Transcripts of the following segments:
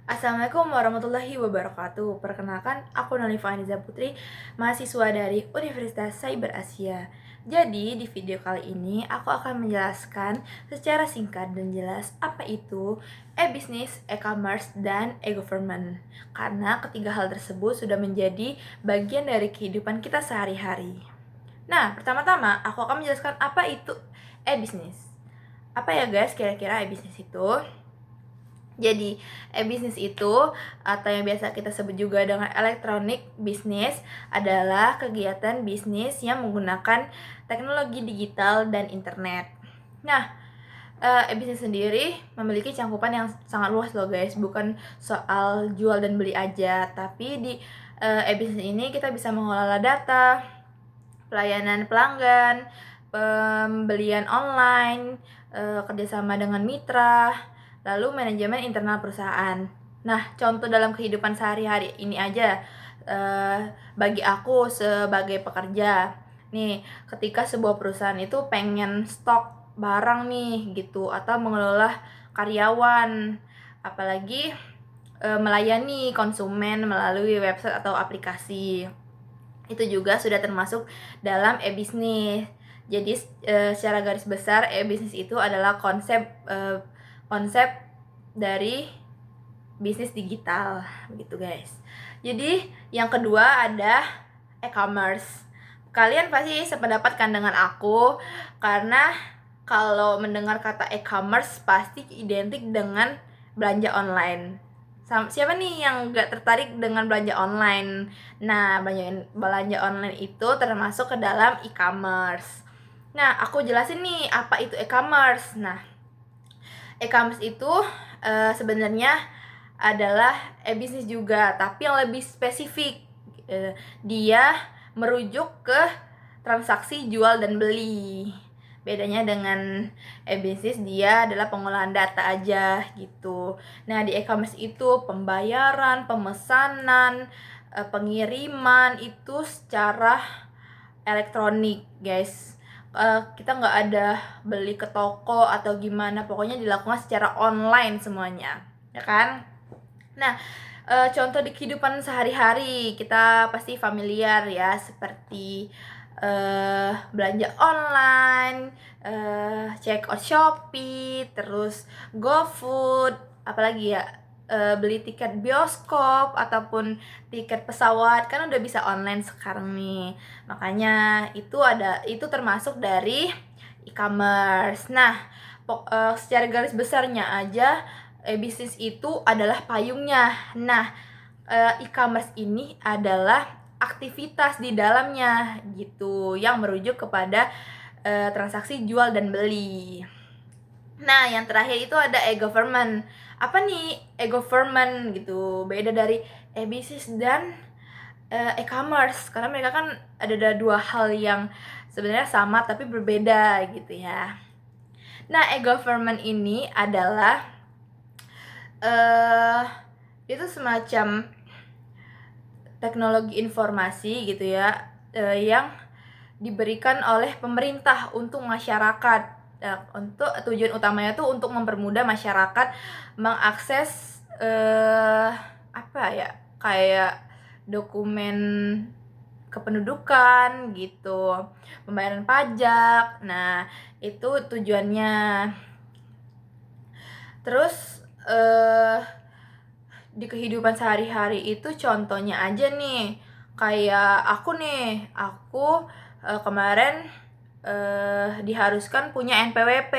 Assalamualaikum warahmatullahi wabarakatuh. Perkenalkan, aku Nalifa Aniza Putri, mahasiswa dari Universitas Cyber Asia. Jadi, di video kali ini aku akan menjelaskan secara singkat dan jelas apa itu e-business, e-commerce, dan e-government. Karena ketiga hal tersebut sudah menjadi bagian dari kehidupan kita sehari-hari. Nah, pertama-tama aku akan menjelaskan apa itu e-business. Apa ya guys kira-kira e-business itu? Jadi, e-business itu atau yang biasa kita sebut juga dengan electronic business adalah kegiatan bisnis yang menggunakan teknologi digital dan internet. Nah, e-business sendiri memiliki cangkupan yang sangat luas loh guys, bukan soal jual dan beli aja, tapi di e-business ini kita bisa mengelola data, pelayanan pelanggan, pembelian online, kerjasama dengan mitra, lalu manajemen internal perusahaan. Nah, contoh dalam kehidupan sehari-hari ini aja, bagi aku sebagai pekerja, nih, ketika sebuah perusahaan itu pengen stok barang nih gitu, atau mengelola karyawan, apalagi melayani konsumen melalui website atau aplikasi, itu juga sudah termasuk dalam e-business. Jadi secara garis besar e-business itu adalah konsep dari bisnis digital begitu guys. Jadi yang kedua ada e-commerce. Kalian pasti sependapat kan dengan aku, karena kalau mendengar kata e-commerce pasti identik dengan belanja online. Siapa nih yang gak tertarik dengan belanja online? Nah, belanja online itu termasuk ke dalam e-commerce. Nah, aku jelasin nih apa itu e-commerce. Nah, e-commerce itu sebenarnya adalah e-bisnis juga, tapi yang lebih spesifik. Dia merujuk ke transaksi jual dan beli. Bedanya dengan e-bisnis, dia adalah pengolahan data aja gitu. Nah, di e-commerce itu pembayaran, pemesanan, pengiriman itu secara elektronik guys. Kita nggak ada beli ke toko atau gimana, pokoknya dilakukan secara online semuanya, ya kan? Nah, contoh di kehidupan sehari-hari kita pasti familiar ya, seperti belanja online, check out Shopee, terus GoFood, apalagi ya, beli tiket bioskop ataupun tiket pesawat kan udah bisa online sekarang nih. Makanya itu termasuk dari e-commerce. Nah, secara garis besarnya aja bisnis itu adalah payungnya. Nah, e-commerce ini adalah aktivitas di dalamnya gitu yang merujuk kepada transaksi jual dan beli. Nah, yang terakhir itu ada e-government. Apa nih e-government gitu? Beda dari e-business dan e-commerce, karena mereka kan ada dua hal yang sebenarnya sama tapi berbeda gitu ya. Nah, e-government ini adalah itu semacam teknologi informasi gitu ya, yang diberikan oleh pemerintah untuk masyarakat. Untuk tujuan utamanya tuh untuk mempermudah masyarakat mengakses apa ya, kayak dokumen kependudukan gitu, pembayaran pajak. Nah, itu tujuannya. Terus di kehidupan sehari-hari itu contohnya aja nih, kayak aku kemarin diharuskan punya NPWP.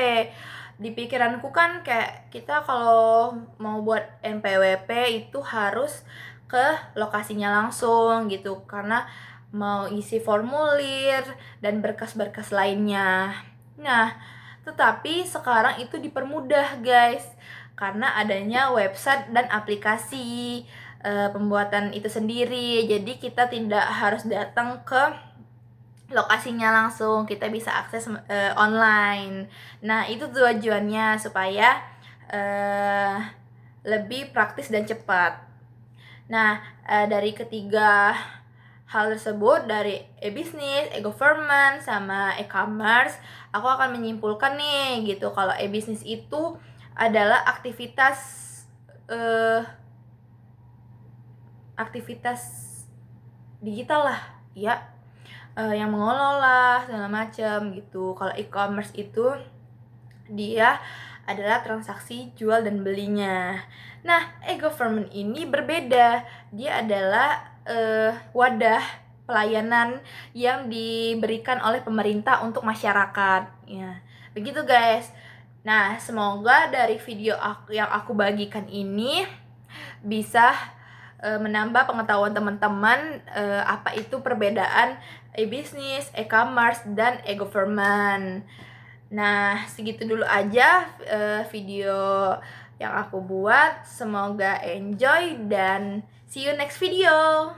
Di pikiranku kan kayak kita kalau mau buat NPWP itu harus ke lokasinya langsung gitu, karena mau isi formulir dan berkas-berkas lainnya. Nah, tetapi sekarang itu dipermudah guys, karena adanya website dan aplikasi pembuatan itu sendiri. Jadi kita tidak harus datang ke lokasinya langsung, kita bisa akses online. Nah, itu tujuannya supaya lebih praktis dan cepat. Nah, dari ketiga hal tersebut, dari e-business, e-government, sama e-commerce, aku akan menyimpulkan nih gitu, kalau e-business itu adalah aktivitas aktivitas digital lah ya, yang mengelola segala macam gitu. Kalau e-commerce itu dia adalah transaksi jual dan belinya. Nah, e-government ini berbeda. Dia adalah wadah pelayanan yang diberikan oleh pemerintah untuk masyarakat. Ya, begitu guys. Nah, semoga dari video yang aku bagikan ini bisa menambah pengetahuan teman-teman apa itu perbedaan e-business, e-commerce, dan e-government. Nah, segitu dulu aja video yang aku buat. Semoga enjoy dan see you next video.